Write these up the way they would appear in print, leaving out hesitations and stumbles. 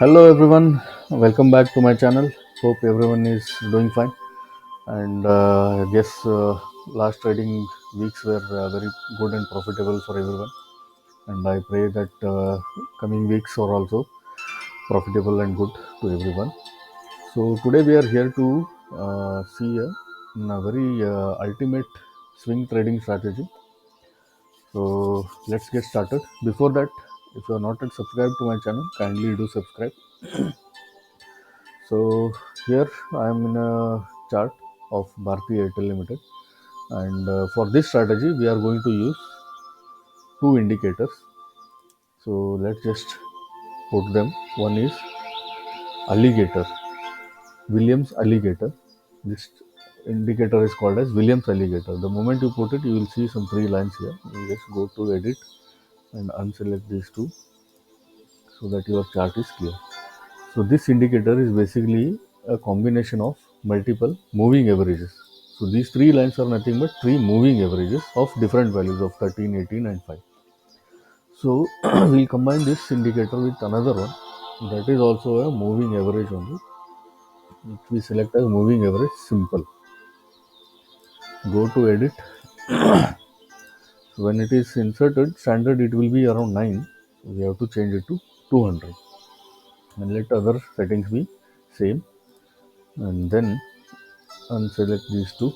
Hello everyone, welcome back to my channel. Hope everyone is doing fine. And I guess last trading weeks were very good and profitable for everyone. And I pray that coming weeks are also profitable and good to everyone. So today we are here to see a very ultimate swing trading strategy. So let's get started. Before that, if you are not yet subscribed to my channel, kindly do subscribe. So here I am in a chart of Bharti Airtel Limited, and for this strategy we are going to use two indicators. So let's just put them. One is alligator, Williams alligator. This indicator is called as Williams alligator. The moment you put it, you will see some three lines here. You just go to edit and unselect these two so that your chart is clear. So this indicator is basically a combination of multiple moving averages. So these three lines are nothing but three moving averages of different values of 13, 18 and 5. So we'll combine this indicator with another one that is also a moving average only, which we select as moving average simple. Go to edit. So when it is inserted standard, it will be around 9. So we have to change it to 200 and let other settings be same, and then unselect these two,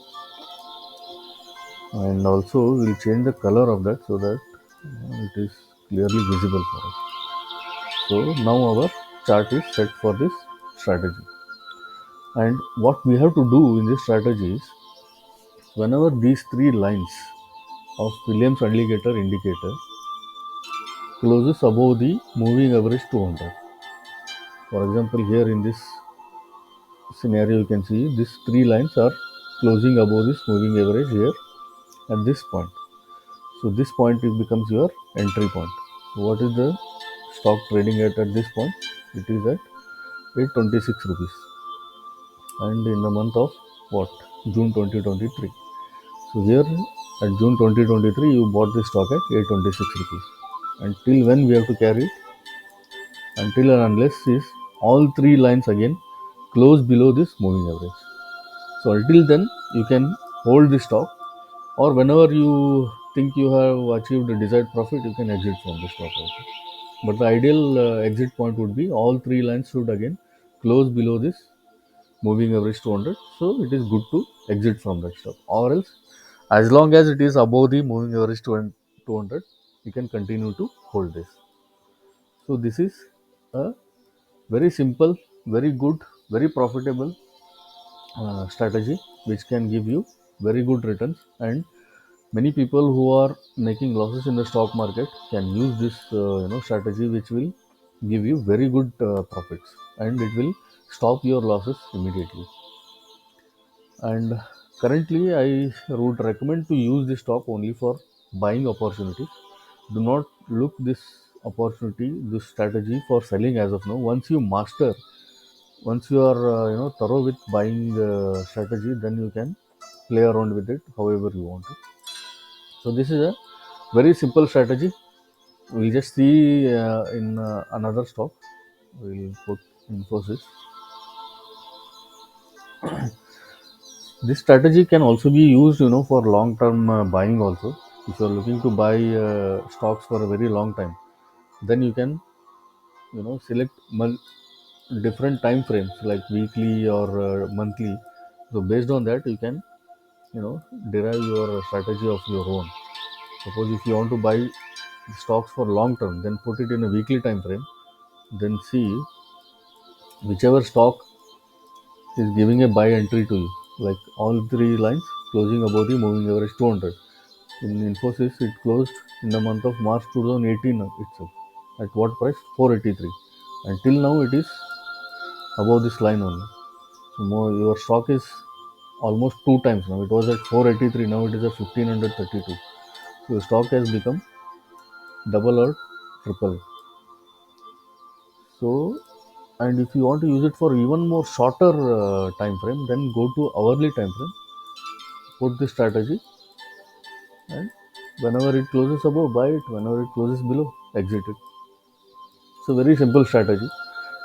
and also we'll change the color of that so that it is clearly visible for us. So now our chart is set for this strategy, and what we have to do in this strategy is whenever these three lines of Williams alligator indicator closes above the moving average 200. For example, here in this scenario you can see these three lines are closing above this moving average here at this point. So this point it becomes your entry point. So what is the stock trading at this point? It is at 826 rupees, and in the month of what, June 2023. So here at June 2023 you bought this stock at 826 rupees. Until when we have to carry it? Until and unless is all three lines again close below this moving average. So until then you can hold the stock, or whenever you think you have achieved the desired profit, you can exit from the stock also. But the ideal exit point would be all three lines should again close below this moving average 200. So it is good to exit from that stock. Or else, as long as it is above the moving average 200, you can continue to hold this. So this is a very simple, very good, very profitable strategy which can give you very good returns, and many people who are making losses in the stock market can use this strategy which will give you very good profits, and it will stop your losses immediately. And currently I would recommend to use this stock only for buying opportunities. Do not look this opportunity, this strategy for selling as of now. Once you master, once you are thorough with buying strategy, then you can play around with it however you want to. So this is a very simple strategy. We'll just see in another stock. We'll put Infosys. This strategy can also be used, for long-term buying also. If you're looking to buy stocks for a very long time, then you can, select different time frames like weekly or monthly. So based on that, you can, derive your strategy of your own. Suppose if you want to buy stocks for long term, then put it in a weekly time frame. Then see whichever stock is giving a buy entry to you, like all three lines closing above the moving average 200. In Infosys, it closed in the month of March 2018 itself. At what price? 483. Until now, it is above this line only. So more, your stock is almost two times now. It was at 483. Now it is at 1532. So your stock has become double or triple. So, and if you want to use it for even more shorter time frame, then go to hourly time frame, put the strategy, and whenever it closes above, buy it. Whenever it closes below, exit it. So very simple strategy.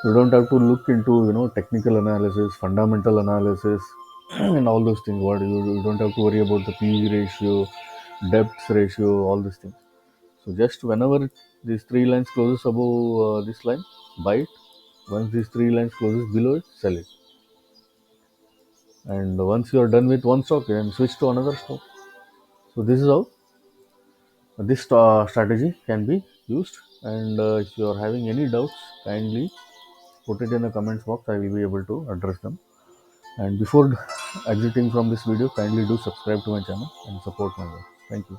You don't have to look into technical analysis, fundamental analysis, and all those things. What you don't have to worry about the PE ratio, depth ratio, all these things. So just whenever these three lines closes above this line, buy it. Once these three lines closes below it, sell it. And once you are done with one stock, you can switch to another stock. So this is how this strategy can be used. And if you are having any doubts, kindly put it in the comments box. I will be able to address them. And before exiting from this video, kindly do subscribe to my channel and support my work. Thank you.